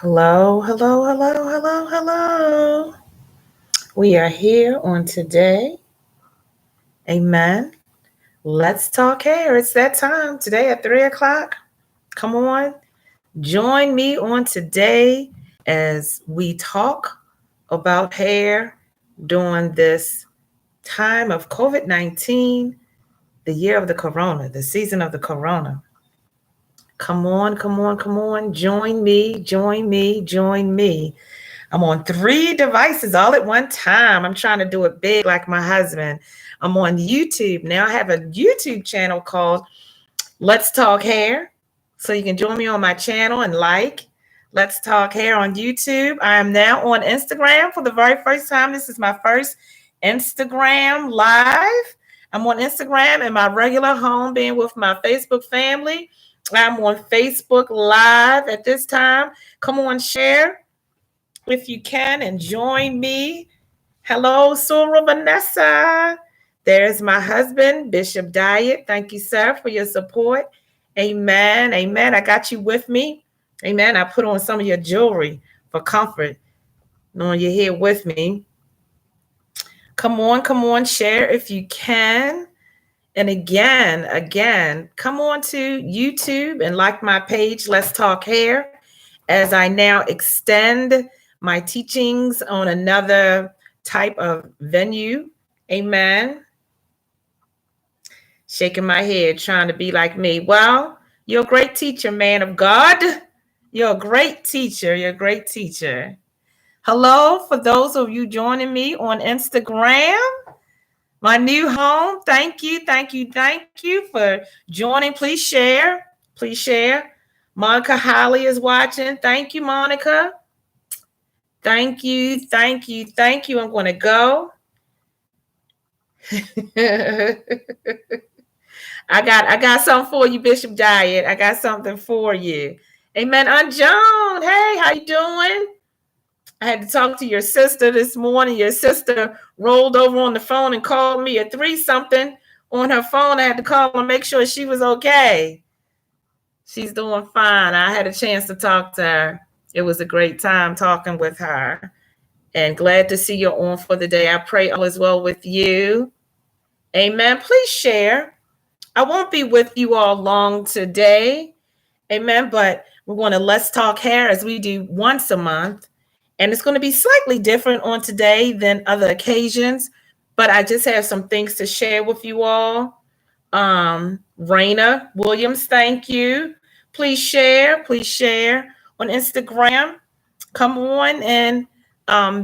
Hello, hello, hello, hello, hello. We are here on today. Amen. Let's talk hair. It's that time today at 3 o'clock. Come on, join me on today as we talk about hair during this time of COVID-19, the year of the corona, the season of the corona. Come on, come on, come on. Join me, join me, join me. I'm on 3 devices all at one time. I'm trying to do it big like my husband. I'm on YouTube. Now I have a YouTube channel called Let's Talk Hair. So you can join me on my channel and Let's Talk Hair on YouTube. I am now on Instagram for the very first time. This is my first Instagram live. I'm on Instagram in my regular home, being with my Facebook family. I'm on Facebook Live at this time. Come on, share if you can and join me. Hello, Sura Vanessa. There's my husband, Bishop Diet. Thank you, sir, for your support. Amen. Amen. I got you with me. Amen. I put on some of your jewelry for comfort, knowing you're here with me. Come on, share if you can. And again, come on to YouTube and like my page, Let's Talk Hair, as I now extend my teachings on another type of venue. Amen. Shaking my head, trying to be like me. Well, you're a great teacher, man of God. You're a great teacher. You're a great teacher. Hello, for those of you joining me on Instagram, my new home. Thank you for joining. Please share. Please share. Monica Holly is watching. Thank you, Monica. Thank you. I'm going to go. I got something for you, Bishop Diet. I got something for you. Amen. Aunt Joan, hey, how you doing? I had to talk to your sister this morning. Your sister rolled over on the phone and called me at 3-something on her phone. I had to call her and make sure she was okay. She's doing fine. I had a chance to talk to her. It was a great time talking with her. And glad to see you on for the day. I pray all is well with you. Amen. Please share. I won't be with you all long today. Amen. But we're going to Let's Talk Hair as we do once a month. And it's going to be slightly different on today than other occasions. But I just have some things to share with you all. Raina Williams, thank you. Please share on Instagram. Come on, and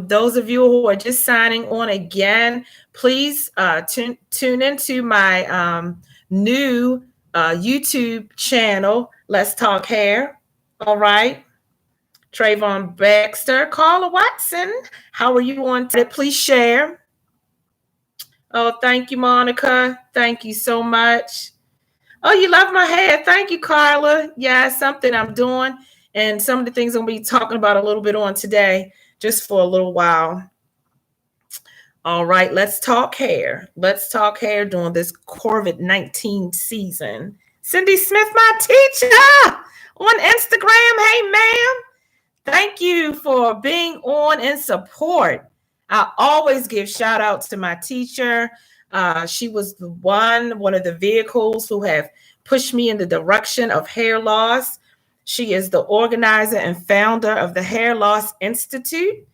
those of you who are just signing on again, please tune into my new YouTube channel, Let's Talk Hair. All right. Trayvon Baxter, Carla Watson, how are you on today? Please share. Oh, thank you, Monica. Thank you so much. Oh, you love my hair. Thank you, Carla. Yeah, something I'm doing. And some of the things I'm going to be talking about a little bit on today, just for a little while. All right, let's talk hair. Let's talk hair during this COVID-19 season. Cindy Smith, my teacher, on Instagram. Hey, ma'am. Thank you for being on in support. I always give shout out to my teacher. She was one of the vehicles who have pushed me in the direction of hair loss. She is the organizer and founder of the Hair Loss Institute.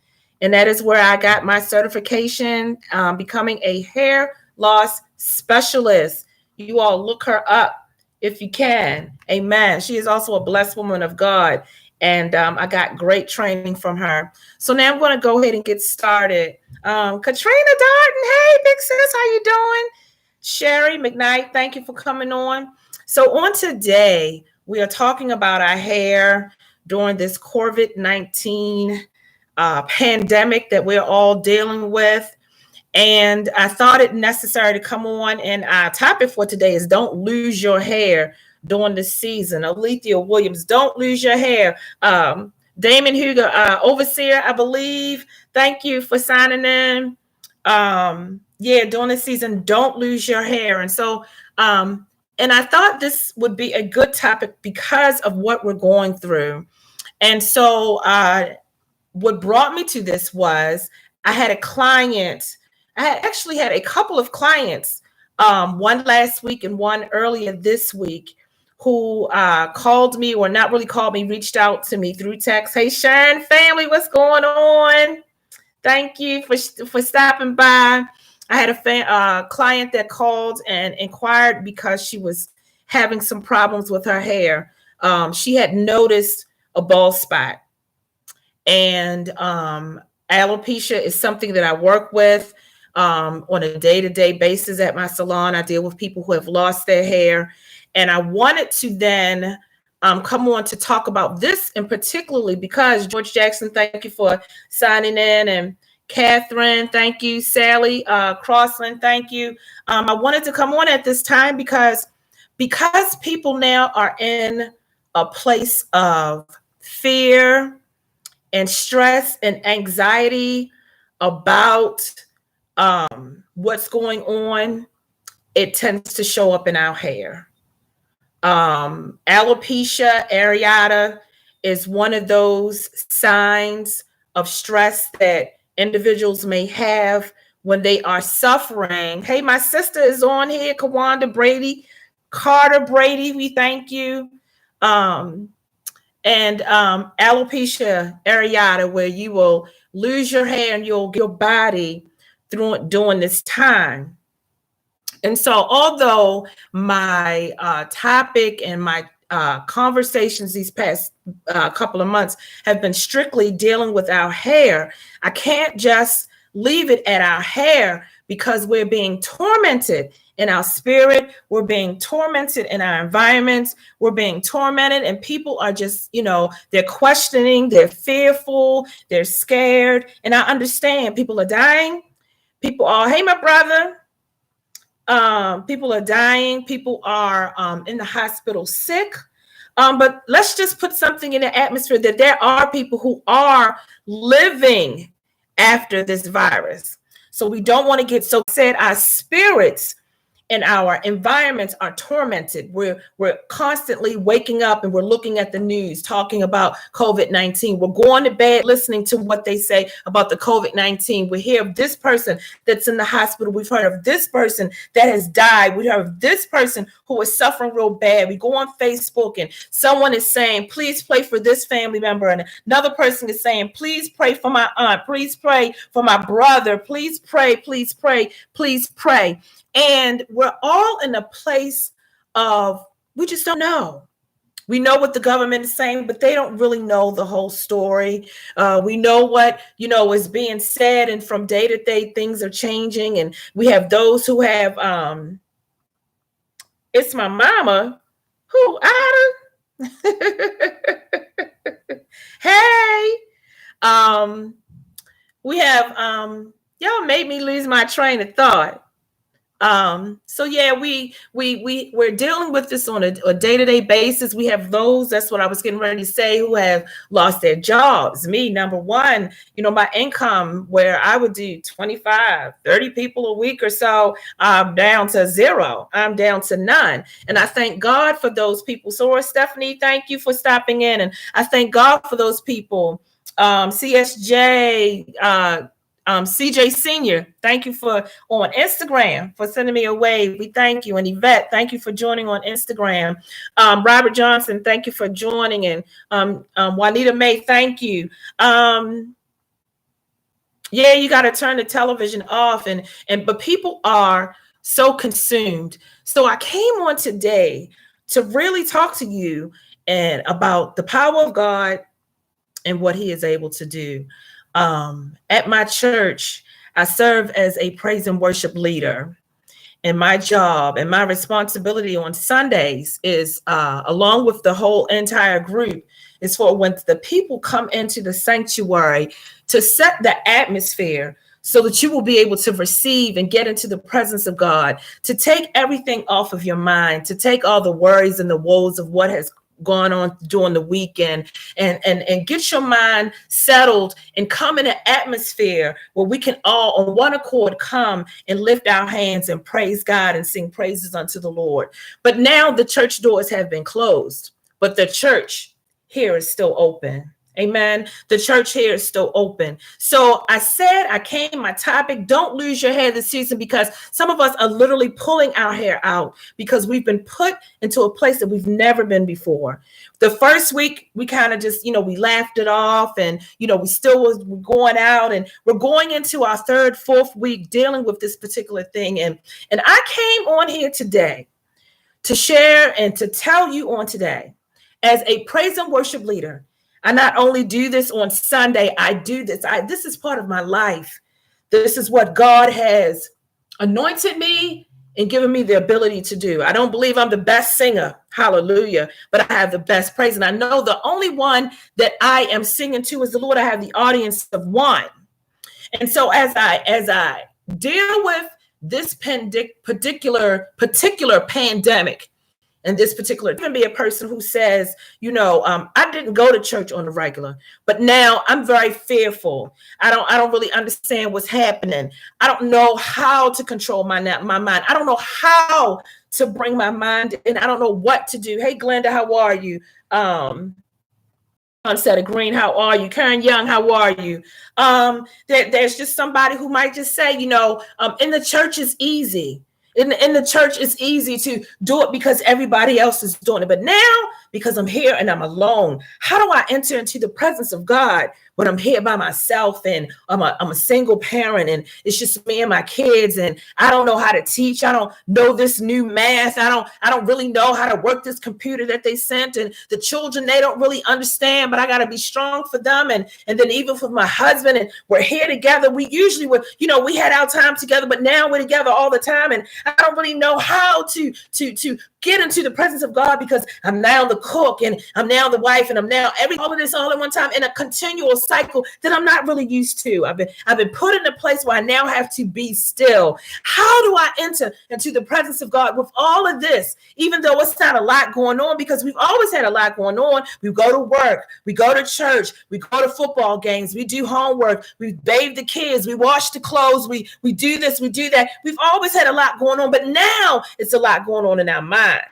And that is where I got my certification, becoming a hair loss specialist. You all look her up if you can. Amen. She is also a blessed woman of God. And I got great training from her. So now I'm going to go ahead and get started. Katrina Darden, hey, big sis, how you doing? Sherry McKnight, thank you for coming on. So on today, we are talking about our hair during this COVID-19 pandemic that we're all dealing with. And I thought it necessary to come on. And our topic for today is don't lose your hair during the season. Alethea Williams, don't lose your hair. Damon Hugo, Overseer, I believe. Thank you for signing in. During the season, don't lose your hair. And so, and I thought this would be a good topic because of what we're going through. And so what brought me to this was I had a client. I had actually had a couple of clients, one last week and one earlier this week, who called me, or not really called me, reached out to me through text. Hey, Sharon family, what's going on? Thank you for stopping by. I had a client that called and inquired because she was having some problems with her hair. She had noticed a bald spot, and alopecia is something that I work with on a day-to-day basis at my salon. I deal with people who have lost their hair, and I wanted to then come on to talk about this in particularly because George Jackson, thank you for signing in, and Catherine, thank you. Sally Crossland, thank you. I wanted to come on at this time because people now are in a place of fear and stress and anxiety about what's going on. It tends to show up in our hair. Alopecia areata is one of those signs of stress that individuals may have when they are suffering. Hey, my sister is on here, Kawanda Brady, Carter Brady, we thank you. And alopecia areata, where you will lose your hair and your body during this time. And so, although my topic and my conversations these past couple of months have been strictly dealing with our hair, I can't just leave it at our hair because we're being tormented in our spirit. We're being tormented in our environments. We're being tormented, and people are just, they're questioning, they're fearful, they're scared. And I understand people are dying. People are, hey, my brother. People are dying. People are in the hospital sick. But let's just put something in the atmosphere that there are people who are living after this virus. So we don't want to get so sad. Our spirits and our environments are tormented. We're constantly waking up and we're looking at the news, talking about COVID-19. We're going to bed listening to what they say about the COVID-19. We hear of this person that's in the hospital. We've heard of this person that has died. We heard of this person who is suffering real bad. We go on Facebook and someone is saying, please pray for this family member. And another person is saying, please pray for my aunt. Please pray for my brother. Please pray, please pray, please pray. And we're all in a place of, we just don't know. We know what the government is saying, but they don't really know the whole story. We know what, is being said, and from day to day, things are changing. And we have those who have, it's my mama who, hey, we have, y'all made me lose my train of thought. So yeah, we're dealing with this on a day-to-day basis. We have those, that's what I was getting ready to say, who have lost their jobs. Me, number one, my income, where I would do 25, 30 people a week or so, I'm down to zero. I'm down to none. And I thank God for those people. So Stephanie, thank you for stopping in. And I thank God for those people. CSJ, CJ Senior, thank you for on Instagram for sending me a wave. We thank you. And Yvette, thank you for joining on Instagram. Robert Johnson, thank you for joining. And Juanita May, thank you. Yeah, you got to turn the television off, but people are so consumed. So I came on today to really talk to you and about the power of God and what He is able to do. At my church, I serve as a praise and worship leader. And my job and my responsibility on Sundays is, along with the whole entire group, is for when the people come into the sanctuary to set the atmosphere so that you will be able to receive and get into the presence of God, to take everything off of your mind, to take all the worries and the woes of what has gone on during the weekend, and get your mind settled and come in an atmosphere where we can all on one accord come and lift our hands and praise God and sing praises unto the Lord. But now the church doors have been closed, but the church here is still open. Amen. The church here is still open. So I came, my topic, don't lose your hair this season, because some of us are literally pulling our hair out because we've been put into a place that we've never been before. The first week, we kind of just, we laughed it off, and, we still was going out, and we're going into our third, fourth week dealing with this particular thing. And I came on here today to share and to tell you on today, as a praise and worship leader, I not only do this on Sunday, I do this. This is part of my life. This is what God has anointed me and given me the ability to do. I don't believe I'm the best singer, hallelujah, but I have the best praise. And I know the only one that I am singing to is the Lord. I have the audience of one. And so as I deal with this particular pandemic, and this particular, even be a person who says, I didn't go to church on the regular, but now I'm very fearful. I don't really understand what's happening. I don't know how to control my mind. I don't know how to bring my mind in. I don't know what to do. Hey, Glenda, how are you? Sunset Green, how are you? Karen Young, how are you? There's just somebody who might just say, in the church is easy. In the church, it's easy to do it because everybody else is doing it. But now, because I'm here and I'm alone, how do I enter into the presence of God when I'm here by myself, and I'm a single parent, and it's just me and my kids, and I don't know how to teach. I don't know this new math. I don't really know how to work this computer that they sent, and the children, they don't really understand, but I got to be strong for them. And then even for my husband, and we're here together. We usually would, we had our time together, but now we're together all the time. And I don't really know how to get into the presence of God, because I'm now the cook, and I'm now the wife, and I'm now all of this all at one time in a continual cycle that I'm not really used to. I've been put in a place where I now have to be still. How do I enter into the presence of God with all of this, even though it's not a lot going on? Because we've always had a lot going on. We go to work, we go to church, we go to football games, we do homework, we bathe the kids, we wash the clothes, we do this, we do that. We've always had a lot going on, but now it's a lot going on in our mind.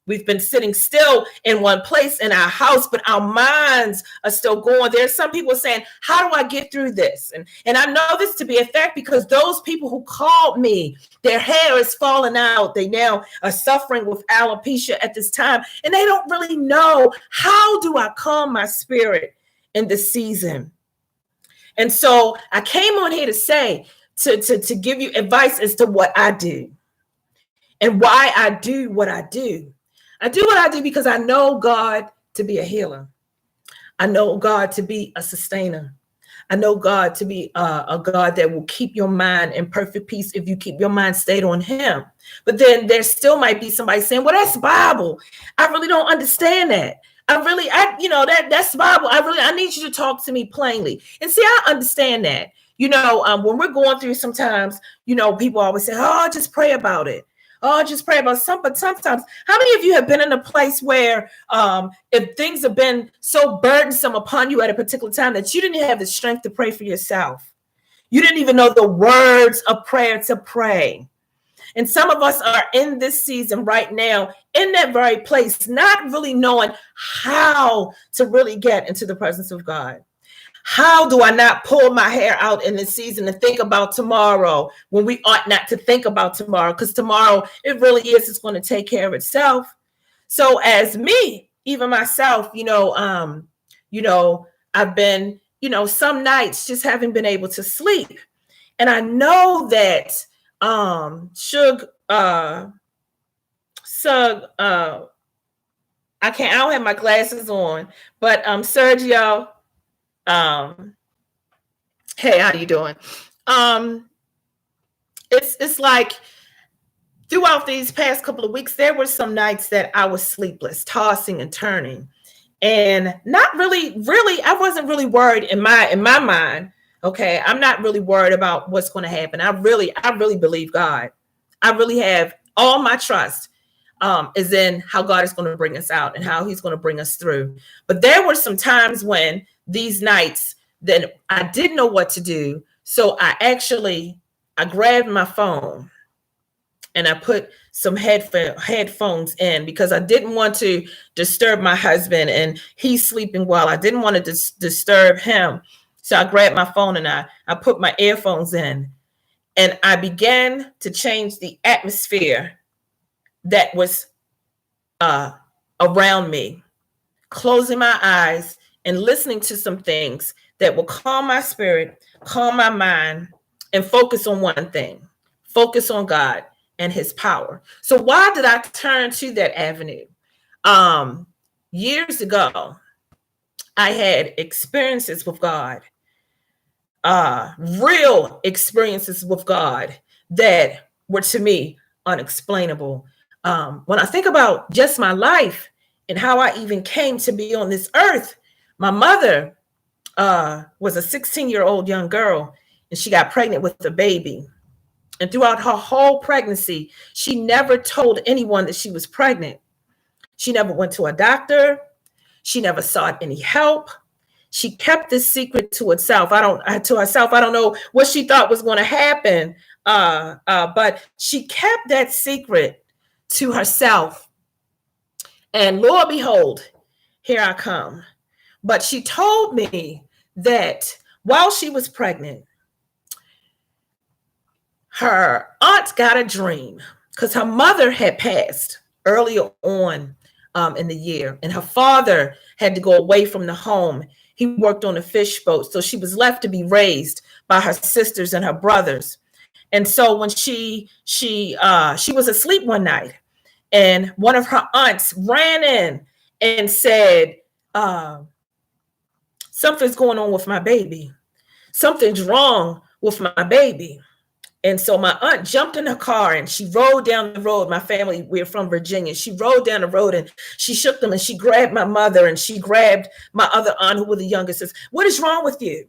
We've been sitting still in one place in our house, but our minds are still going. There's some people saying, how do I get through this? And I know this to be a fact, because those people who called me, their hair is falling out. They now are suffering with alopecia at this time, and they don't really know, how do I calm my spirit in this season? And so I came on here to say, to give you advice as to what I do and why I do what I do. I do what I do because I know God to be a healer. I know God to be a sustainer. I know God to be a God that will keep your mind in perfect peace if you keep your mind stayed on him. But then there still might be somebody saying, well, that's Bible. I really don't understand that. That's Bible. I need you to talk to me plainly. And see, I understand that. When we're going through sometimes, people always say, oh, just pray about it. Oh, just pray about something. But sometimes, how many of you have been in a place where if things have been so burdensome upon you at a particular time that you didn't have the strength to pray for yourself? You didn't even know the words of prayer to pray. And some of us are in this season right now in that very place, not really knowing how to really get into the presence of God. How do I not pull my hair out in this season and think about tomorrow when we ought not to think about tomorrow? Because tomorrow, it's going to take care of itself. So as me, even myself, I've been, some nights just haven't been able to sleep. And I know that I don't have my glasses on, but Sergio, hey, how you doing? It's like throughout these past couple of weeks, there were some nights that I was sleepless, tossing and turning, and not really, I wasn't really worried in my mind. Okay, I'm not really worried about what's going to happen. I really believe God. I really have all my trust is in how God is going to bring us out and how he's going to bring us through. But there were some times when these nights that I didn't know what to do. So I grabbed my phone and I put some headphones in because I didn't want to disturb my husband, and he's sleeping well. I didn't want to disturb him. So I grabbed my phone and I put my earphones in, and I began to change the atmosphere that was around me, closing my eyes and listening to some things that will calm my spirit, calm my mind, and focus on one thing, focus on God and his power. So why did I turn to that avenue? Years ago, I had experiences with God, real experiences with God that were to me unexplainable. When I think about just my life and how I even came to be on this earth, my mother was a 16-year-old young girl, and she got pregnant with a baby. And throughout her whole pregnancy, she never told anyone that she was pregnant. She never went to a doctor. She never sought any help. She kept this secret to herself. I don't know what she thought was going to happen, but she kept that secret to herself. And lo and behold, here I come. But she told me that while she was pregnant, her aunt got a dream because her mother had passed earlier on in the year, and her father had to go away from the home. He worked on a fish boat, so she was left to be raised by her sisters and her brothers. And so when she was asleep one night, and one of her aunts ran in and said, "Something's going on with my baby. Something's wrong with my baby." And so my aunt jumped in her car and she rode down the road. My family, we're from Virginia. She rode down the road and she shook them, and she grabbed my mother and she grabbed my other aunt, who was the youngest, says, "What is wrong with you?"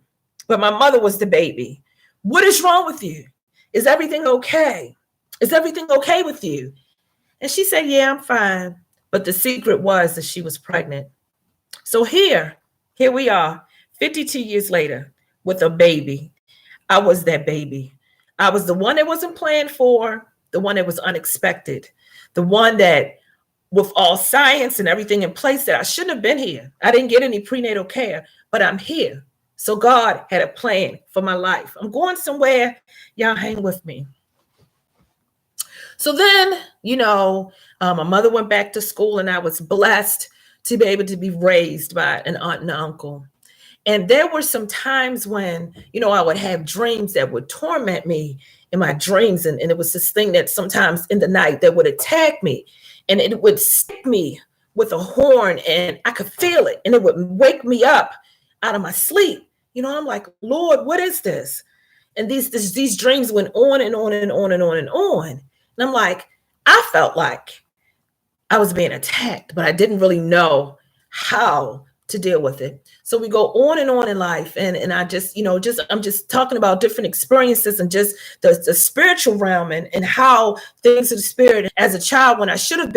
But my mother was the baby. "What is wrong with you? Is everything okay? Is everything okay with you?" And she said, "Yeah, I'm fine." But the secret was that she was pregnant. So here we are, 52 years later with a baby. I was that baby. I was the one that wasn't planned for, the one that was unexpected, the one that, with all science and everything in place, that I shouldn't have been here. I didn't get any prenatal care, but I'm here. So God had a plan for my life. I'm going somewhere. Y'all hang with me. So then, my mother went back to school, and I was blessed to be able to be raised by an aunt and uncle. And there were some times when, I would have dreams that would torment me in my dreams. And it was this thing that sometimes in the night that would attack me, and it would stick me with a horn, and I could feel it, and it would wake me up out of my sleep. I'm like, "Lord, what is this?" And these dreams went on and on and on and on and on. And I'm like, I felt like I was being attacked, but I didn't really know how to deal with it. So we go on and on in life. And I just, I'm just talking about different experiences and just the spiritual realm and how things of the spirit. As a child, when I should have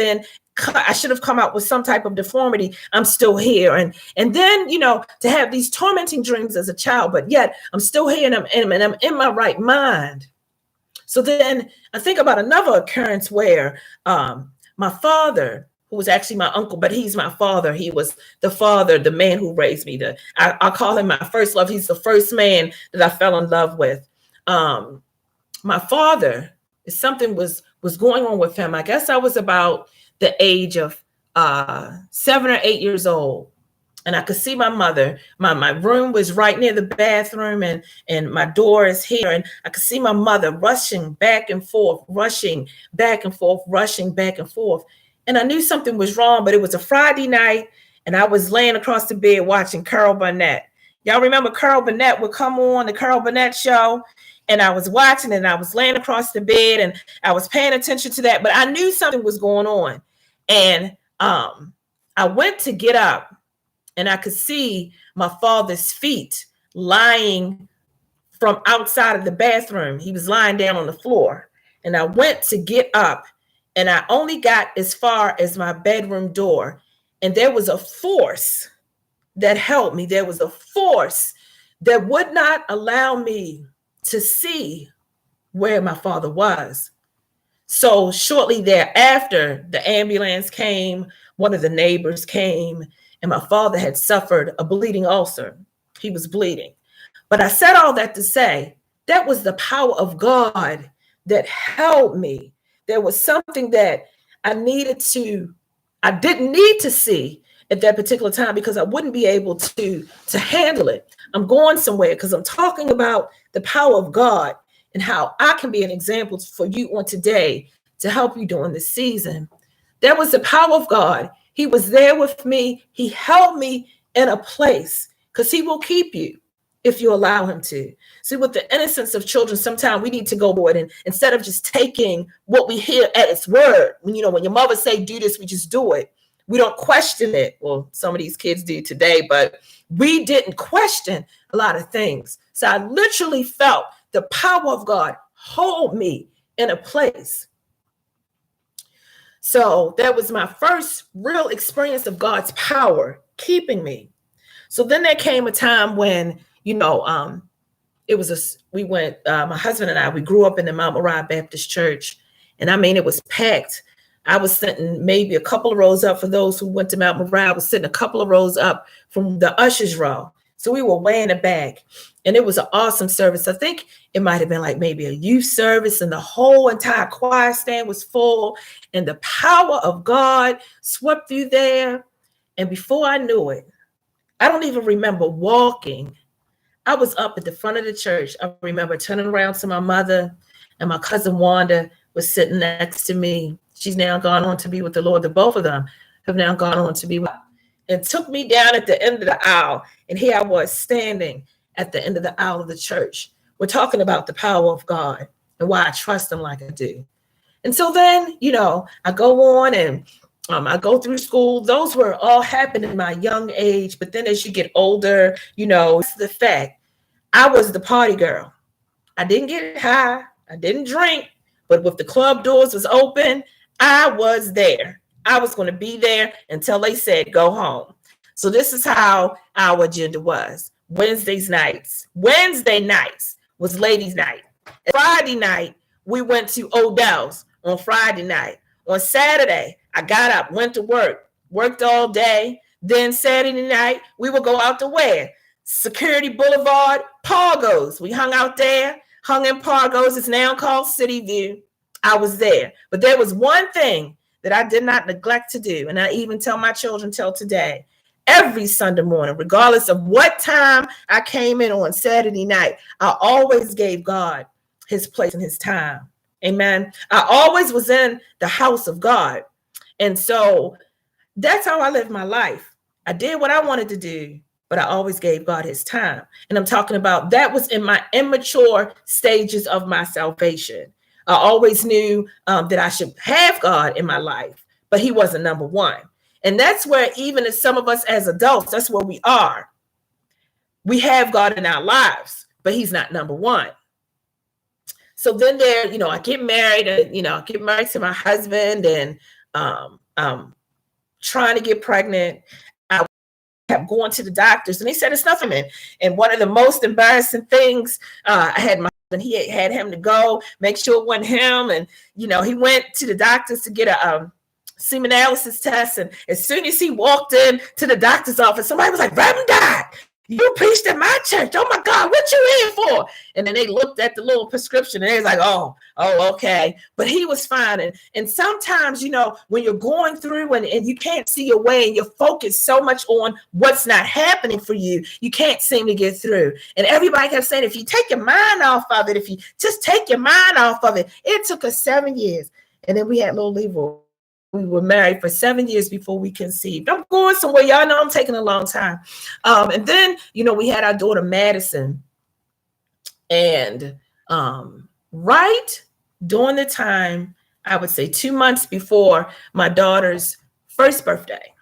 come out with some type of deformity, I'm still here. And then, to have these tormenting dreams as a child, but yet I'm still here, and I'm in my right mind. So then I think about another occurrence where my father, who was actually my uncle, but he's my father. He was the father, the man who raised me. I call him my first love. He's the first man that I fell in love with. My father, something was going on with him. I guess I was about the age of 7 or 8 years old. And I could see my mother. My room was right near the bathroom, and my door is here. And I could see my mother rushing back and forth, rushing back and forth, rushing back and forth. And I knew something was wrong, but it was a Friday night, and I was laying across the bed watching Carol Burnett. Y'all remember Carol Burnett would come on the Carol Burnett show? And I was watching, and I was laying across the bed, and I was paying attention to that, but I knew something was going on. And I went to get up, and I could see my father's feet lying from outside of the bathroom. He was lying down on the floor. And I went to get up, and I only got as far as my bedroom door. And there was a force that held me. There was a force that would not allow me to see where my father was. So shortly thereafter, the ambulance came, one of the neighbors came, and my father had suffered a bleeding ulcer. He was bleeding. But I said all that to say that was the power of God that held me. There was something that I needed to, I didn't need to see at that particular time because I wouldn't be able to handle it. I'm going somewhere because I'm talking about the power of God and how I can be an example for you on today to help you during this season. There was the power of God. He was there with me. He held me in a place because he will keep you if you allow him to. See, with the innocence of children, sometimes we need to go forward and instead of just taking what we hear at its word, when your mother say do this, we just do it. We don't question it. Well, some of these kids do today, but we didn't question a lot of things. So I literally felt the power of God hold me in a place. So that was my first real experience of God's power keeping me. So then there came a time when, it was my husband and I, we grew up in the Mount Moriah Baptist Church. And I mean, it was packed. I was sitting maybe a couple of rows up for those who went to Mount Moriah. I was sitting a couple of rows up from the ushers row. So we were way in the back. And it was an awesome service. I think it might have been like maybe a youth service, and the whole entire choir stand was full. And the power of God swept through there. And before I knew it, I don't even remember walking. I was up at the front of the church. I remember turning around to my mother, and my cousin Wanda was sitting next to me. She's now gone on to be with the Lord. The both of them have now gone on to be with, and took me down at the end of the aisle. And here I was standing at the end of the aisle of the church. We're talking about the power of God and why I trust him like I do. And so then, I go on and I go through school. Those were all happening in my young age. But then as you get older, it's the fact I was the party girl. I didn't get high. I didn't drink. But if the club doors was open, I was there. I was going to be there until they said, go home. So this is how our agenda was. Wednesday nights was ladies' night. Friday night, we went to Odell's on Friday night. On Saturday, I got up, went to work, worked all day. Then Saturday night, we would go out to where? Security Boulevard, Pargos. We hung out there, hung in Pargos. It's now called City View. I was there. But there was one thing that I did not neglect to do, and I even tell my children till today. Every Sunday morning, regardless of what time I came in on Saturday night, I always gave God his place and his time. Amen. I always was in the house of God. And so that's how I lived my life. I did what I wanted to do, but I always gave God his time. And I'm talking about that was in my immature stages of my salvation. I always knew that I should have God in my life, but he wasn't number one. And that's where even as some of us as adults, that's where we are. We have God in our lives, but he's not number one. So then there, I get married and, I get married to my husband and trying to get pregnant. I kept going to the doctors and they said, it's nothing. And one of the most embarrassing things, I had my husband, he had him to go make sure it wasn't him. And, he went to the doctors to get a semen analysis test. And as soon as he walked in to the doctor's office, somebody was like, Reverend Doc, you preached at my church. Oh my God, what you in for? And then they looked at the little prescription and they was like, oh, okay. But he was fine. And sometimes, when you're going through and you can't see your way and you're focused so much on what's not happening for you, you can't seem to get through. And everybody kept saying, if you take your mind off of it, if you just take your mind off of it, it took us 7 years. And then we had little Leroy. We were married for 7 years before we conceived. I'm going somewhere. Y'all know I'm taking a long time. And then, we had our daughter, Madison. And right during the time, I would say 2 months before my daughter's first birthday.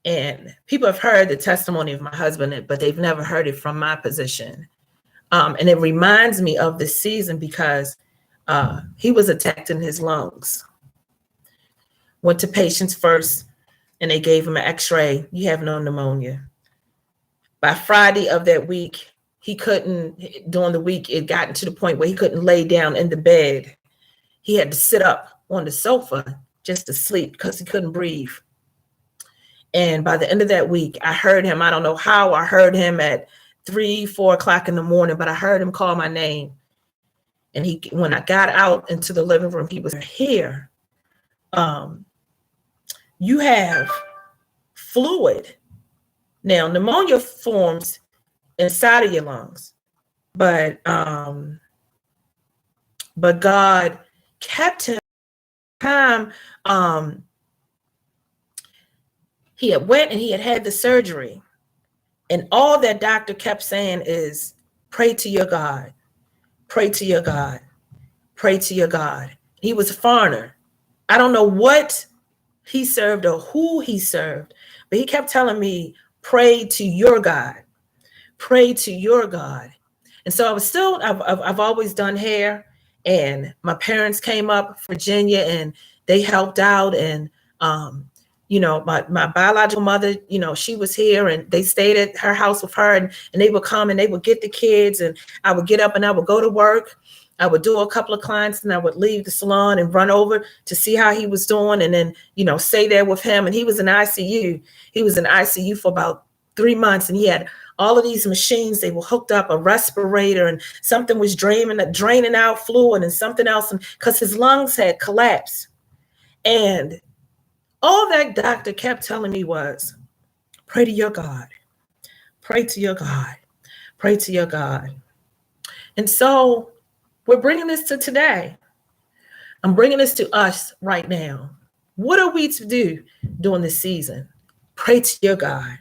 And people have heard the testimony of my husband, but they've never heard it from my position. And it reminds me of this season because he was attacked in his lungs. Went to patients first, and they gave him an x-ray. You have no pneumonia. By Friday of that week, during the week, it got to the point where he couldn't lay down in the bed. he had to sit up on the sofa just to sleep because he couldn't breathe. And by the end of that week, I heard him. I don't know how I heard him at 3-4 o'clock in the morning, but I heard him call my name. And when I got out into the living room, he was here. You have fluid. Now, pneumonia forms inside of your lungs, but God kept him. Time he had went and he had the surgery, and all that doctor kept saying is, pray to your God, pray to your God, pray to your God. He was a foreigner. I don't know what he served or who he served, but he kept telling me, pray to your God, pray to your God. And so I've always done hair, and my parents came up Virginia and they helped out. And, my biological mother, she was here, and they stayed at her house with her, and they would come and they would get the kids, and I would get up and I would go to work. I would do a couple of clients, and I would leave the salon and run over to see how he was doing. And then, stay there with him. And he was in ICU. He was in ICU for about 3 months, and he had all of these machines. They were hooked up, a respirator, and something was draining out fluid and something else, because his lungs had collapsed. And all that doctor kept telling me was, pray to your God, pray to your God, pray to your God. And so we're bringing this to today. I'm bringing this to us right now. What are we to do during this season? Pray to your God.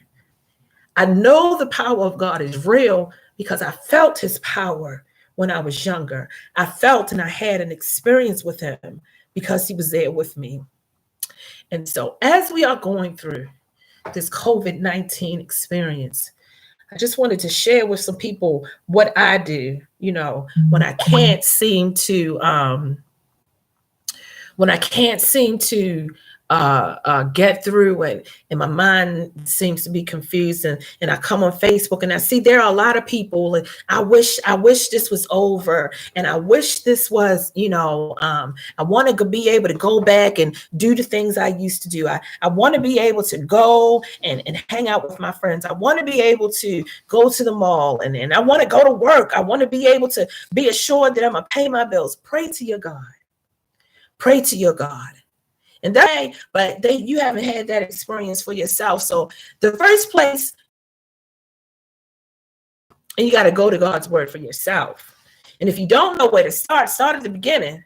I know the power of God is real because I felt his power when I was younger. I felt and I had an experience with him because he was there with me. And so as we are going through this COVID-19 experience, I just wanted to share with some people what I do, when I can't seem to get through, and my mind seems to be confused, and I come on Facebook and I see there are a lot of people, and I wish this was over, and I wish this was, I want to be able to go back and do the things I used to do. I want to be able to go and hang out with my friends. I want to be able to go to the mall, and I want to go to work. I want to be able to be assured that I'm going to pay my bills. Pray to your God. Pray to your God. And you haven't had that experience for yourself. So the first place, and you got to go to God's word for yourself. And if you don't know where to start at the beginning.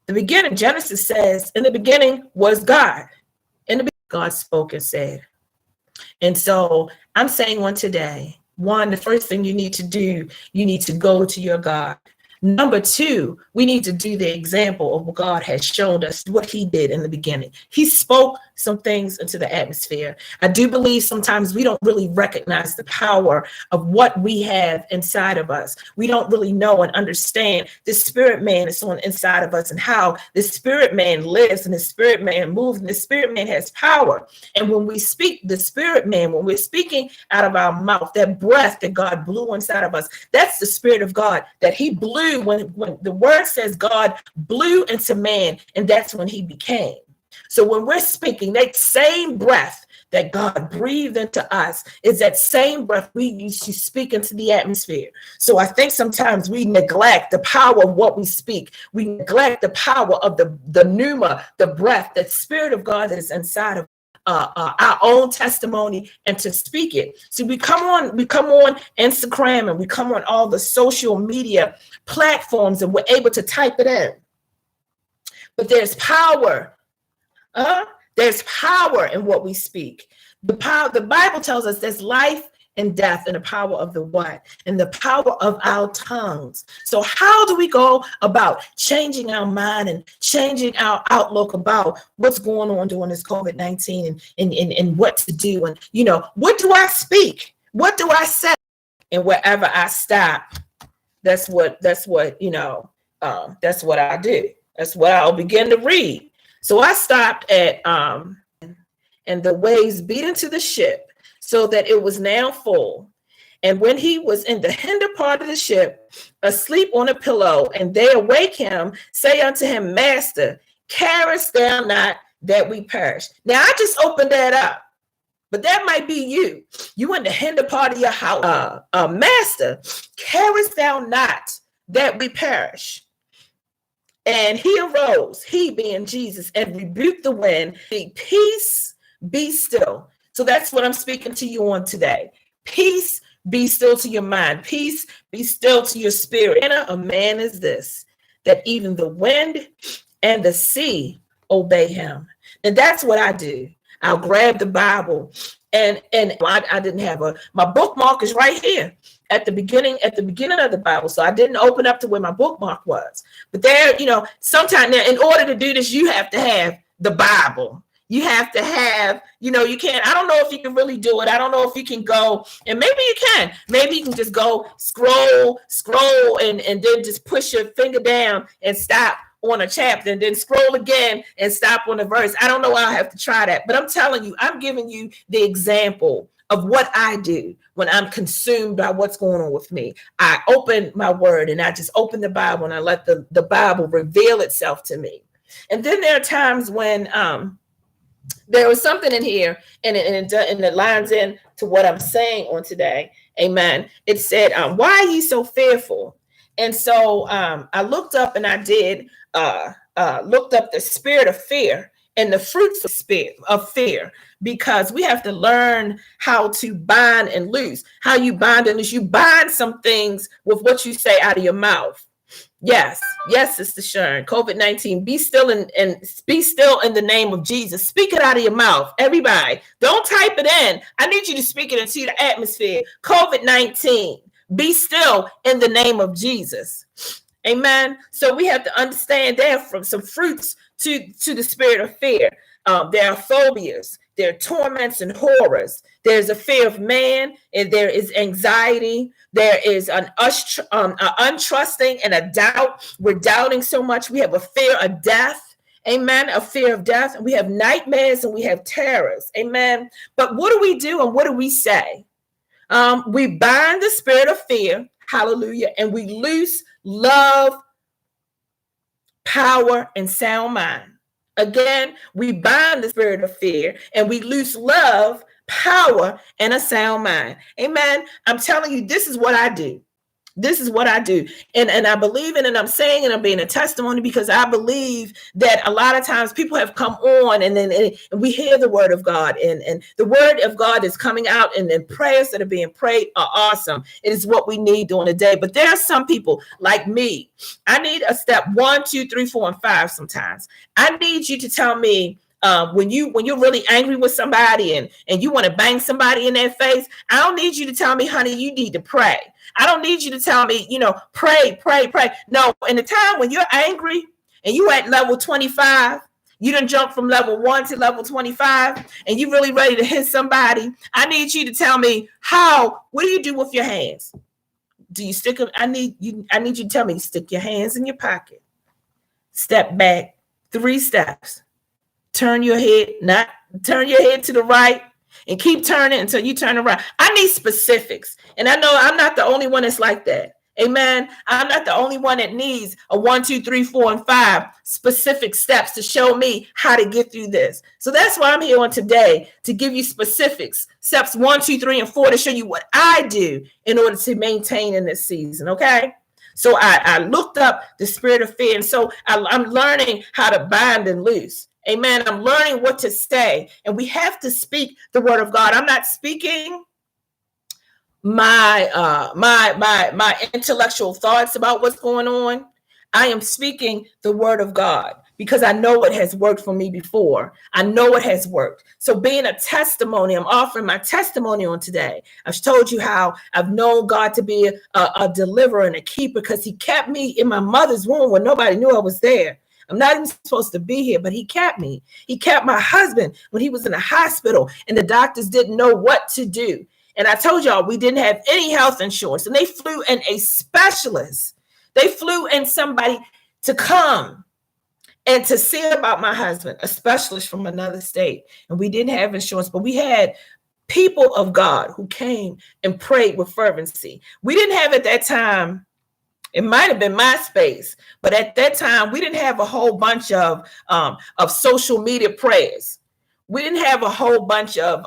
The beginning, Genesis says, in the beginning was God. In the beginning, God spoke and said. And so I'm saying today, the first thing you need to do, you need to go to your God. Number two, we need to do the example of what God has shown us, what he did in the beginning. He spoke some things into the atmosphere. I do believe sometimes we don't really recognize the power of what we have inside of us. We don't really know and understand the spirit man is on inside of us, and how the spirit man lives, and the spirit man moves, and the spirit man has power. And when we speak the spirit man, when we're speaking out of our mouth, that breath that God blew inside of us, that's the spirit of God that he blew when the word says God blew into man, and that's when he became. So when we're speaking, that same breath that God breathed into us is that same breath we use to speak into the atmosphere. So I think sometimes we neglect the power of what we speak. We neglect the power of the pneuma, the breath, the spirit of God that is inside of our own testimony, and to speak it. See, we come on Instagram, and we come on all the social media platforms, and we're able to type it in. But there's power. There's power in what we speak. The Bible tells us there's life and death in the power of the what? And the power of our tongues. So how do we go about changing our mind and changing our outlook about what's going on during this COVID-19 and what to do? And, what do I speak? What do I say? And wherever I stop, that's what I do. That's what I'll begin to read. So I stopped at, and the waves beat into the ship so that it was now full. And when he was in the hinder part of the ship, asleep on a pillow, and they awake him, say unto him, Master, carest thou not that we perish? Now, I just opened that up, but that might be you. You in the hinder part of your house. Master, carest thou not that we perish? And he arose, he being Jesus, and rebuked the wind, saying, Peace, be still. So that's what I'm speaking to you on today. Peace, be still to your mind. Peace, be still to your spirit. And a man is this, that even the wind and the sea obey him. And that's what I do. I'll grab the Bible, and I didn't have my bookmark is right here at the beginning of the Bible. So I didn't open up to where my bookmark was. But there, sometimes now, in order to do this, you have to have the Bible. You have to have, you can't, I don't know if you can really do it. I don't know if you can go, and maybe you can. Maybe you can just go scroll, and then just push your finger down and stop on a chapter, and then scroll again and stop on a verse. I don't know. I'll have to try that. But I'm telling you, I'm giving you the example of what I do when I'm consumed by what's going on with me. I open my word, and I just open the Bible, and I let the Bible reveal itself to me. And then there are times when there was something in here, and it lines in to what I'm saying on today. Amen. It said, why are ye so fearful? And so I looked up, and I did looked up the spirit of fear and the fruits of fear, because we have to learn how to bind and loose. How you bind and loose. You bind some things with what you say out of your mouth. Yes, Sister Sharon. COVID-19. Be still and be still in the name of Jesus. Speak it out of your mouth. Everybody, don't type it in. I need you to speak it into the atmosphere. COVID-19. Be still in the name of Jesus. Amen. So we have to understand there from some fruits to the spirit of fear. There are phobias. There are torments and horrors. There's a fear of man, and there is anxiety. There is an untrusting and a doubt. We're doubting so much. We have a fear of death. Amen. A fear of death. We have nightmares, and we have terrors. Amen. But what do we do, and what do we say? We bind the spirit of fear. Hallelujah. And we loose love, power, and sound mind. Again, we bind the spirit of fear, and we loose love, power, and a sound mind. Amen. I'm telling you, this is what I do. This is what I do. And I believe in it. And I'm saying it. I'm being a testimony, because I believe that a lot of times people have come on, and then we hear the word of God, and the word of God is coming out, and then prayers that are being prayed are awesome. It is what we need during the day. But there are some people like me. I need a step 1, 2, 3, 4, and 5 sometimes. I need you to tell me, when you're really angry with somebody and you want to bang somebody in their face, I don't need you to tell me, honey, you need to pray. I don't need you to tell me, pray. No, in the time when you're angry and you at level 25, you done jump from level 1 to level 25, and you really ready to hit somebody. I need you to tell me what do you do with your hands? Do you stick them? I need you to tell me, stick your hands in your pocket, step back 3 steps, turn your head to the right, and keep turning until you turn around. I need specifics. And I know I'm not the only one that's like that. Amen. I'm not the only one that needs a 1, 2, 3, 4, and 5 specific steps to show me how to get through this. So that's why I'm here on today, to give you specifics, steps 1, 2, 3, and 4, to show you what I do in order to maintain in this season. Okay. So I looked up the spirit of fear. And so I'm learning how to bind and loose. Amen. I'm learning what to say, and we have to speak the word of God. I'm not speaking my intellectual thoughts about what's going on. I am speaking the word of God, because I know it has worked for me before. I know it has worked. So being a testimony, I'm offering my testimony on today. I've told you how I've known God to be a deliverer and a keeper, because he kept me in my mother's womb when nobody knew I was there. I'm not even supposed to be here, but he kept me. He kept my husband when he was in the hospital, and the doctors didn't know what to do. And I told y'all, we didn't have any health insurance, and they flew in a specialist. They flew in somebody to come and to see about my husband, a specialist from another state. And we didn't have insurance, but we had people of God who came and prayed with fervency. We didn't have at that time, it might have been MySpace, but at that time we didn't have a whole bunch of social media prayers. We didn't have a whole bunch of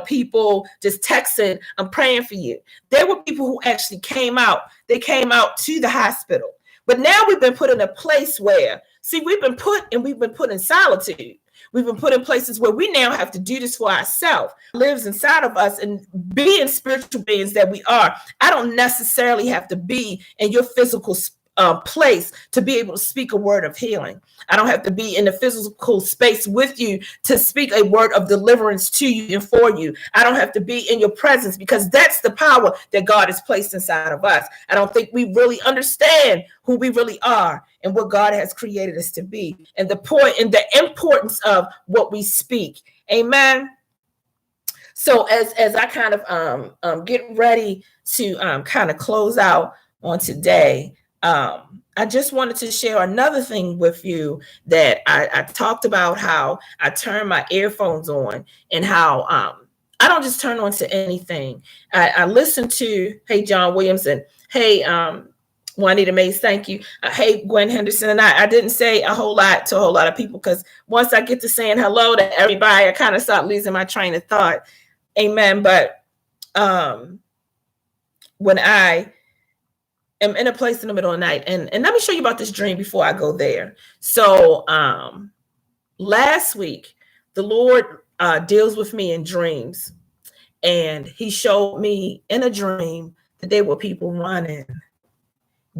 people just texting, "I'm praying for you." There were people who actually came out. They came out to the hospital. But now we've been put in a place where, see, we've been put in solitude. We've been put in places where we now have to do this for ourselves. Lives inside of us, and being spiritual beings that we are, I don't necessarily have to be in your physical place to be able to speak a word of healing. I don't have to be in the physical space with you to speak a word of deliverance to you and for you. I don't have to be in your presence, because that's the power that God has placed inside of us. I don't think we really understand who we really are and what God has created us to be, and the point and the importance of what we speak. Amen. So as I kind of get ready to kind of close out on today, I just wanted to share another thing with you that I talked about, how I turn my earphones on, and how I don't just turn on to anything. I listen to, hey, John Williams, and hey, Juanita Mays, thank you. Hey, Gwen Henderson, and I didn't say a whole lot to a whole lot of people, because once I get to saying hello to everybody, I kind of start losing my train of thought. Amen. But when I am in a place in the middle of the night, and let me show you about this dream before I go there. So last week, the Lord deals with me in dreams, and he showed me in a dream that there were people running.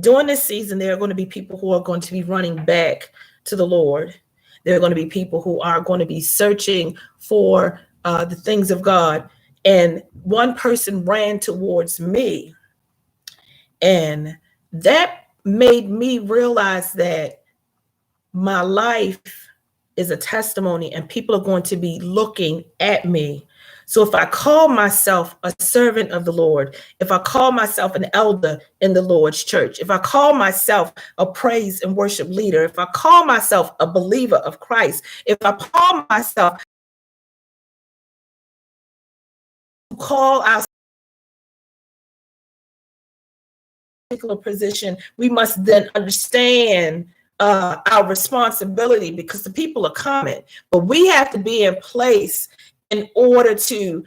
During this season, there are going to be people who are going to be running back to the Lord. There are going to be people who are going to be searching for the things of God. And one person ran towards me, and that made me realize that my life is a testimony, and people are going to be looking at me. So if I call myself a servant of the Lord, if I call myself an elder in the Lord's church, if I call myself a praise and worship leader, if I call myself a believer of Christ, if I call myself our particular position, we must then understand our responsibility, because the people are coming, but we have to be in place in order to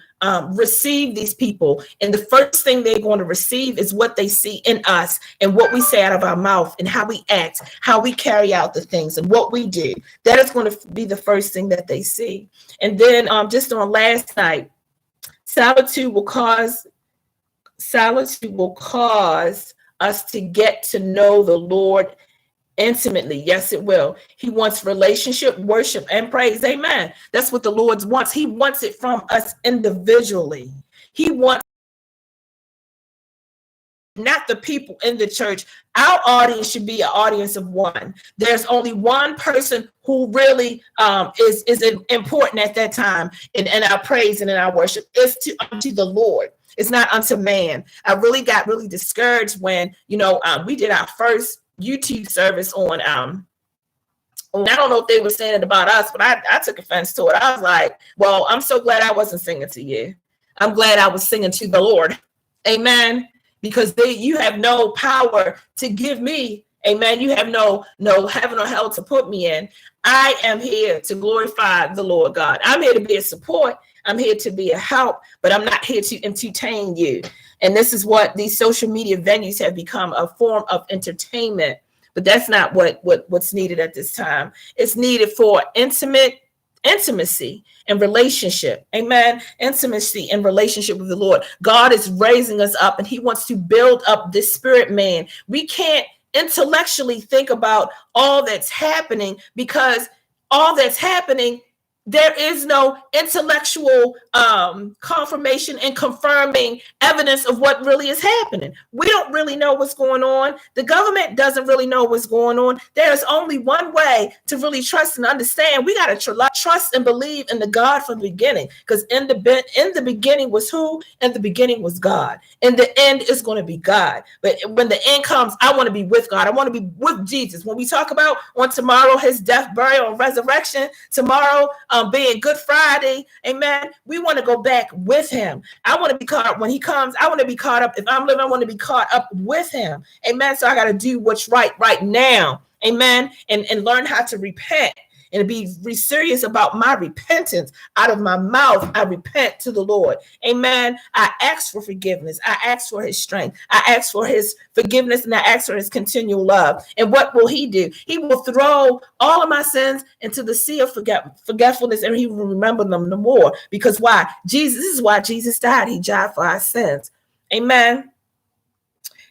receive these people. And the first thing they're going to receive is what they see in us, and what we say out of our mouth, and how we act, how we carry out the things, and what we do. That is going to be the first thing that they see. And then just on last night, solitude will cause us to get to know the Lord intimately. Yes, it will. He wants relationship, worship, and praise. Amen. That's what the Lord wants. He wants it from us individually. He wants not the people in the church. Our audience should be an audience of one. There's only one person who really is important at that time in our praise and in our worship. It's unto the Lord. It's not unto man. I really got discouraged when we did our first YouTube service on I don't know if they were saying it about us, but I took offense to it. I was like, well, I'm so glad I wasn't singing to you. I'm glad I was singing to the Lord. Amen. Because you have no power to give me. Amen. You have no heaven or hell to put me in. I am here to glorify the Lord God. I'm here to be a support. I'm here to be a help, but I'm not here to entertain you. And this is what these social media venues have become, a form of entertainment. But that's not what's needed at this time. It's needed for intimacy and relationship. Amen. Intimacy and relationship with the Lord. God is raising us up, and he wants to build up this spirit man. We can't intellectually think about all that's happening, because all that's happening, there is no intellectual confirmation and confirming evidence of what really is happening. We don't really know what's going on. The government doesn't really know what's going on. There's only one way to really trust and understand. We got to trust and believe in the God from the beginning, because in the beginning was who? In the beginning was God. In the end is going to be God. But when the end comes, I want to be with God. I want to be with Jesus. When we talk about on tomorrow, his death, burial, and resurrection, tomorrow, being Good Friday. Amen. We want to go back with him. I want to be caught up when he comes. I want to be caught up. If I'm living, I want to be caught up with him. Amen. So I got to do what's right now. Amen. And learn how to repent and be serious about my repentance. Out of my mouth, I repent to the Lord. Amen. I ask for forgiveness. I ask for his strength. I ask for his forgiveness, and I ask for his continual love. And what will he do? He will throw all of my sins into the sea of forgetfulness, and he will remember them no more. Because why? This is why Jesus died. He died for our sins. Amen.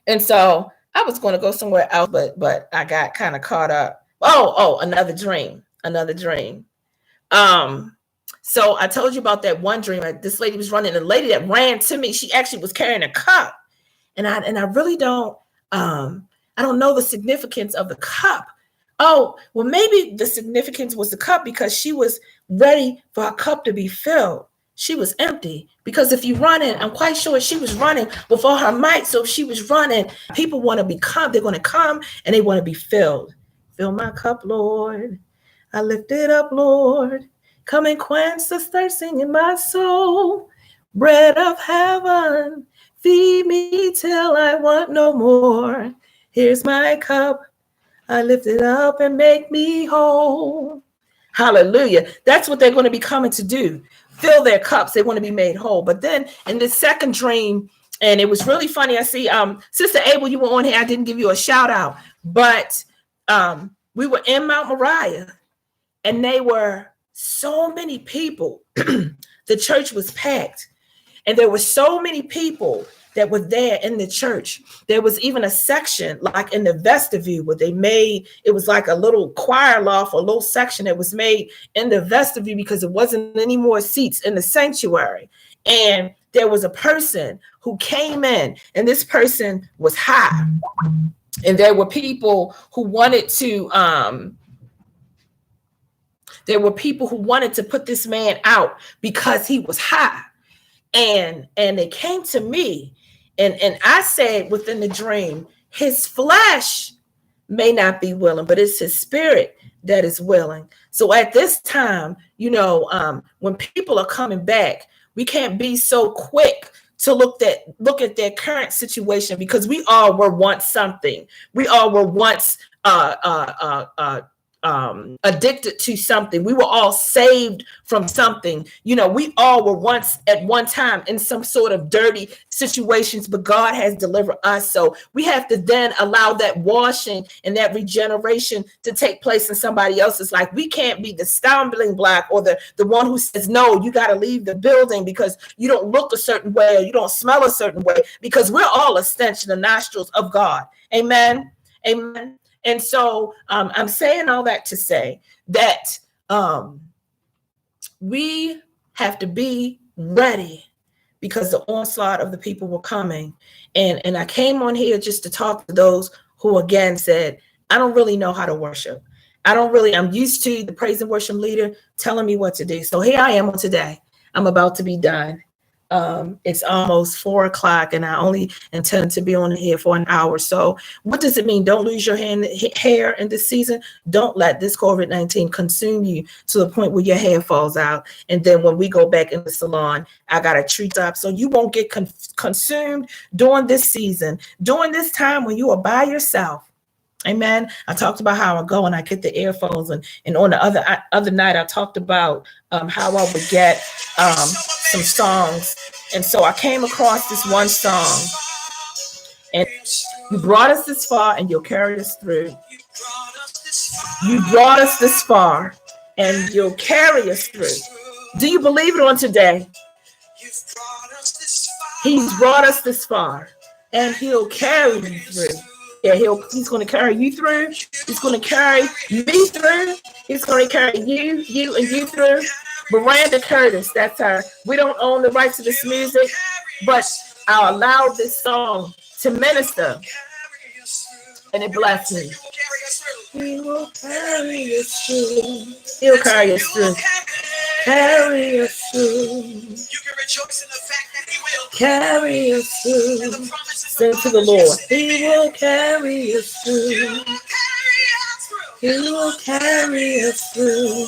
And so I was going to go somewhere else, but I got kind of caught up. Another dream. So I told you about that one dream. This lady was running. The lady that ran to me, she actually was carrying a cup, and I really don't I don't know the significance of the cup. Oh, well, maybe the significance was the cup because she was ready for her cup to be filled. She was empty, because if you running, I'm quite sure she was running with all her might. So if she was running, people want to become, they're going to come and they want to be filled. Fill my cup, Lord. I lift it up, Lord. Come and quench the thirsting in my soul. Bread of heaven, feed me till I want no more. Here's my cup. I lift it up and make me whole. Hallelujah. That's what they're going to be coming to do. Fill their cups. They want to be made whole. But then in the second dream, and it was really funny. I see, Sister Abel, you were on here. I didn't give you a shout out, but we were in Mount Moriah, and they were so many people. The church was packed, and there were so many people that were there in the church. There was even a section like in the vestibule where they made, it was like a little choir loft, a little section that was made in the vestibule because there wasn't any more seats in the sanctuary. And there was a person who came in, and this person was high. And there were people who wanted to, put this man out because he was high. And they came to me, and I said within the dream, his flesh may not be willing, but it's his spirit that is willing. So at this time, when people are coming back, we can't be so quick to look at their current situation, because we all were once something. We all were once addicted to something. We were all saved from something. We all were once at one time in some sort of dirty situations, but God has delivered us. So we have to then allow that washing and that regeneration to take place in somebody else's life. We can't be the stumbling block or the one who says, no, you got to leave the building because you don't look a certain way or you don't smell a certain way, because we're all a stench in the nostrils of God. Amen. Amen. And so I'm saying all that to say that we have to be ready, because the onslaught of the people were coming. And I came on here just to talk to those who, again, said, I don't really know how to worship. I'm used to the praise and worship leader telling me what to do. So here I am on today. I'm about to be done. It's almost 4:00, and I only intend to be on here for an hour. So what does it mean? Don't lose your hair in this season. Don't let this COVID-19 consume you to the point where your hair falls out. And then when we go back in the salon, I got a treat up so you won't get consumed during this season, during this time when you are by yourself. Amen. I talked about how I go and I get the earphones, and on the other night I talked about how I would get some songs, and so I came across this one song, and you brought us this far, and you'll carry us through. You brought us this far, and you'll carry us through. Do you believe it on today? He's brought us this far, and he'll carry you through. Yeah, he's going to carry you through. He's going to carry me through. He's going to carry you and you through. Miranda Curtis, that's her. We don't own the rights to this music, but I'll allow this song to minister, and it blessed me. He will carry us through. He'll carry us through. Carry us through. You can rejoice in the fact that he will carry us through. Sing to the Lord. He will carry us through. He will carry us through.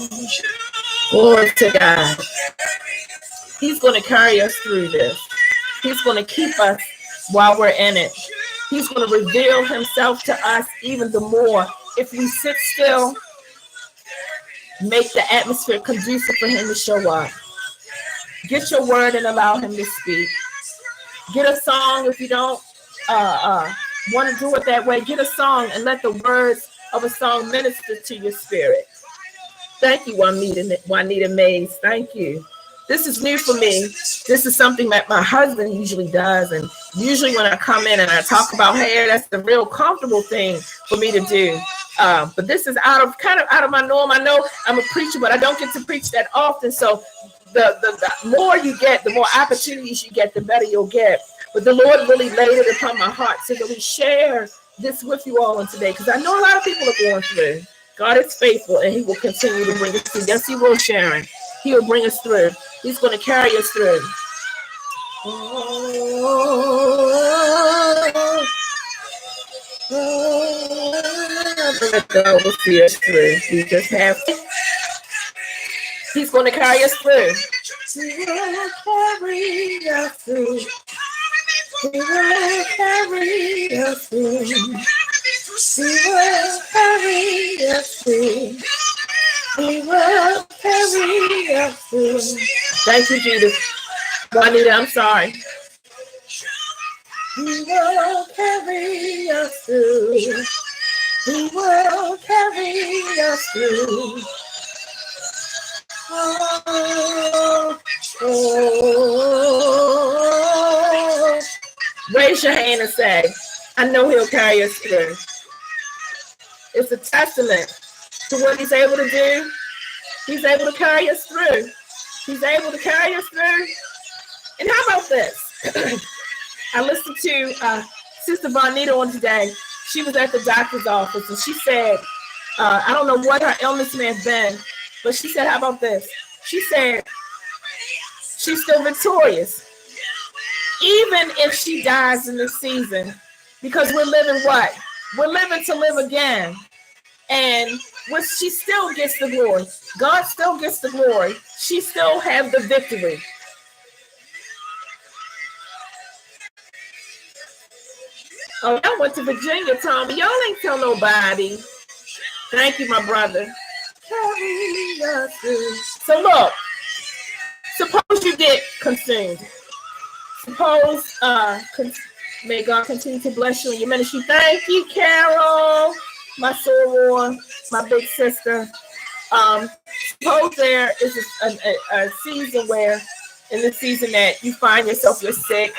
Glory to God. He's going to carry us through this. He's going to keep us while we're in it. He's going to reveal himself to us even the more if we sit still, make the atmosphere conducive for him to show up. Get your word and allow him to speak. Get a song if you don't want to do it that way. Get a song and let the words of a song minister to your spirit. Thank you, Juanita Mays. Thank you. This is new for me. This is something that my husband usually does. And usually when I come in and I talk about hair, that's the real comfortable thing for me to do. But this is out of my norm. I know I'm a preacher, but I don't get to preach that often. So the more you get, the more opportunities you get, the better you'll get. But the Lord really laid it upon my heart so that we share this with you all on today, because I know a lot of people are going through. God is faithful, and he will continue to bring us through. Yes, he will, Sharon. He will bring us through. He's going to carry us through. God will see us through. We just have to. He's going to carry us through. He will carry us through. He will carry us through. He will carry us through. He will carry us through. Thank you, Jesus. Juanita, I'm sorry. He will carry us through. He will carry us through. Oh, oh. Raise your hand and say, I know he'll carry us through. It's a testament to what he's able to do. He's able to carry us through. He's able to carry us through. And how about this? I listened to Sister Bonita on today. She was at the doctor's office and she said, I don't know what her illness may have been, but she said, how about this? She said, she's still victorious. Even if she dies in this season, because we're living what? We're living to live again. And she still gets the glory. God still gets the glory. She still has the victory. Oh, y'all went to Virginia, Tommy. Y'all ain't tell nobody. Thank you, my brother. So look, suppose you get consumed. Suppose, may God continue to bless you in your ministry. Thank you, Carol, my soror, my big sister. Suppose there is a season where, in the season that you find yourself, you're sick,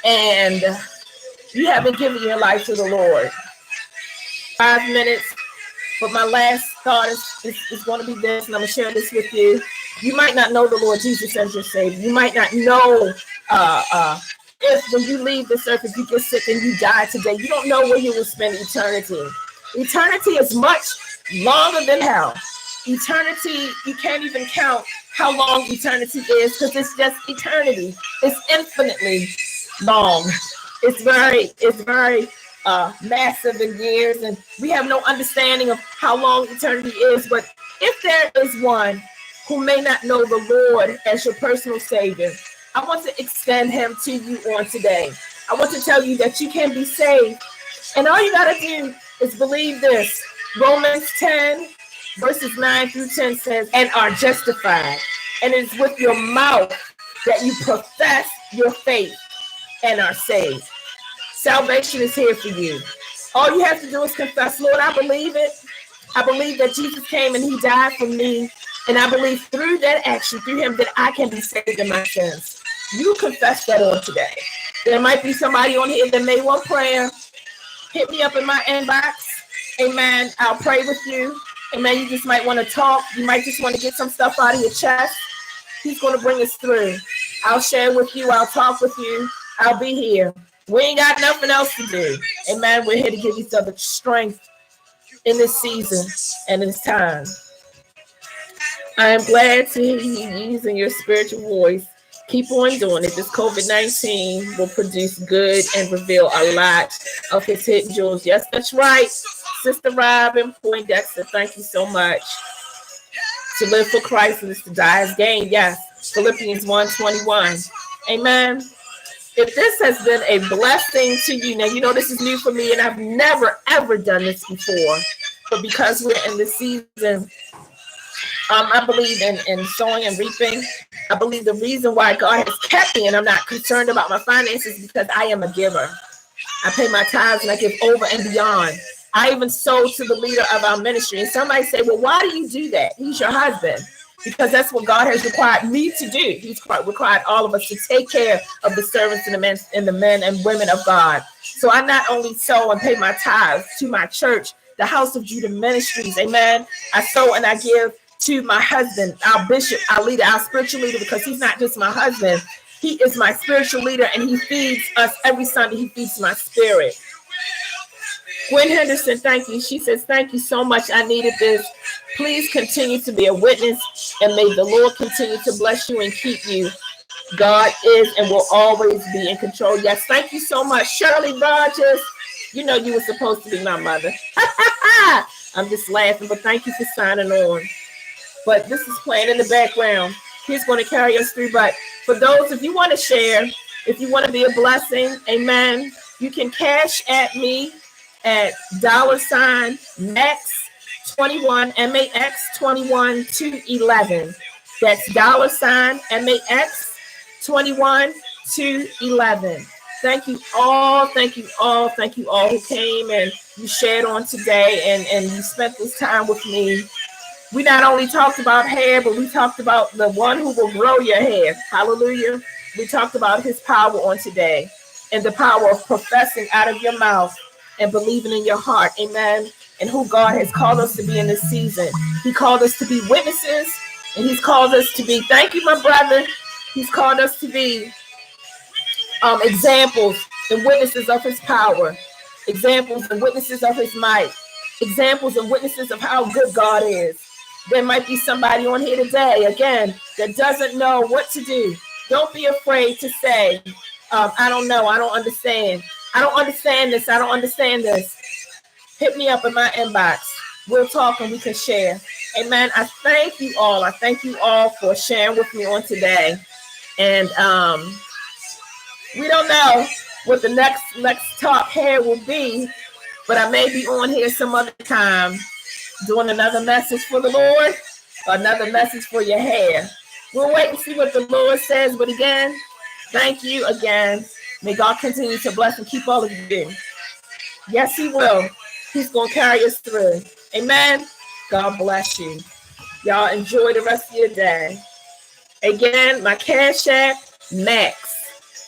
and you haven't given your life to the Lord. 5 minutes, but my last thought is going to be this, and I'm going to share this with you. You might not know the Lord Jesus as your Savior. You might not know if when you leave this earth, if you get sick and you die today, you don't know where you will spend eternity. Eternity is much longer than hell. Eternity, you can't even count how long eternity is, because it's just eternity. It's infinitely long. It's very massive in years, and we have no understanding of how long eternity is. But if there is one who may not know the Lord as your personal Savior, I want to extend him to you on today. I want to tell you that you can be saved, and all you got to do is believe this. Romans 10 verses 9 through 10 says, and are justified. And it's with your mouth that you profess your faith and are saved. Salvation is here for you. All you have to do is confess, Lord, I believe it. I believe that Jesus came and he died for me. And I believe through that action, through him, that I can be saved in my sins. You confess that on today. There might be somebody on here that may want prayer. Hit me up in my inbox. Amen. I'll pray with you. Amen. You just might want to talk. You might just want to get some stuff out of your chest. He's going to bring us through. I'll share with you. I'll talk with you. I'll be here. We ain't got nothing else to do. Amen. We're here to give each other strength in this season and in this time. I am glad to hear you using your spiritual voice. Keep on doing it. This COVID-19 will produce good and reveal a lot of his hidden jewels. Yes, that's right. Sister Robin Poindexter, thank you so much. To live for Christ and to die as gain. Yes. Philippians 1:21. Amen. If this has been a blessing to you, now you know this is new for me and I've never ever done this before, but because we're in the season, I believe in sowing and reaping. I believe the reason why God has kept me and I'm not concerned about my finances because I am a giver. I pay my tithes and I give over and beyond. I even sold to the leader of our ministry. And somebody say, well, why do you do that? He's your husband. Because that's what God has required me to do. He's required all of us to take care of the servants and the men and women of God. So I not only sow and pay my tithes to my church, the House of Judah Ministries, amen. I sow and I give to my husband, our bishop, our leader, our spiritual leader, because he's not just my husband. He is my spiritual leader, and he feeds us every Sunday. He feeds my spirit. Gwen Henderson, thank you. She says, thank you so much. I needed this. Please continue to be a witness, and may the Lord continue to bless you and keep you. God is and will always be in control. Yes, thank you so much. Shirley Rogers, you know you were supposed to be my mother. I'm just laughing, but thank you for signing on. But this is playing in the background. He's going to carry us through. But for those, if you want to share, if you want to be a blessing, amen, you can cash at me at $max21, MAX21 211. That's $max21 211. Thank you all. Thank you all. Thank you all who came and you shared on today and you spent this time with me. We not only talked about hair, but we talked about the one who will grow your hair. Hallelujah. We talked about his power on today and the power of professing out of your mouth and believing in your heart. Amen. And who God has called us to be in this season. He called us to be witnesses, and he's called us to be, thank you, my brother. He's called us to be examples and witnesses of his power, examples and witnesses of his might, examples and witnesses of how good God is. There might be somebody on here today, again, that doesn't know what to do. Don't be afraid to say, I don't know, I don't understand. I don't understand this, I don't understand this. Hit me up in my inbox. We'll talk and we can share. Amen. I thank you all. I thank you all for sharing with me on today. And we don't know what the next talk here will be, but I may be on here some other time doing another message for the Lord, another message for your hair. We'll wait and see what the Lord says. But again, thank you again. May God continue to bless and keep all of you. Yes, he will. He's going to carry us through. Amen. God bless you. Y'all enjoy the rest of your day. Again, my Cash App, Max,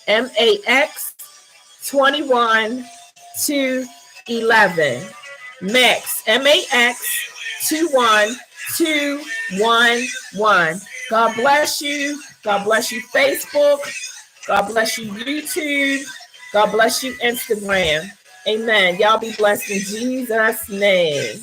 MAX21 211. Max, MAX21 211. God bless you. God bless you, Facebook. God bless you, YouTube. God bless you, Instagram. Amen. Y'all be blessed in Jesus' name.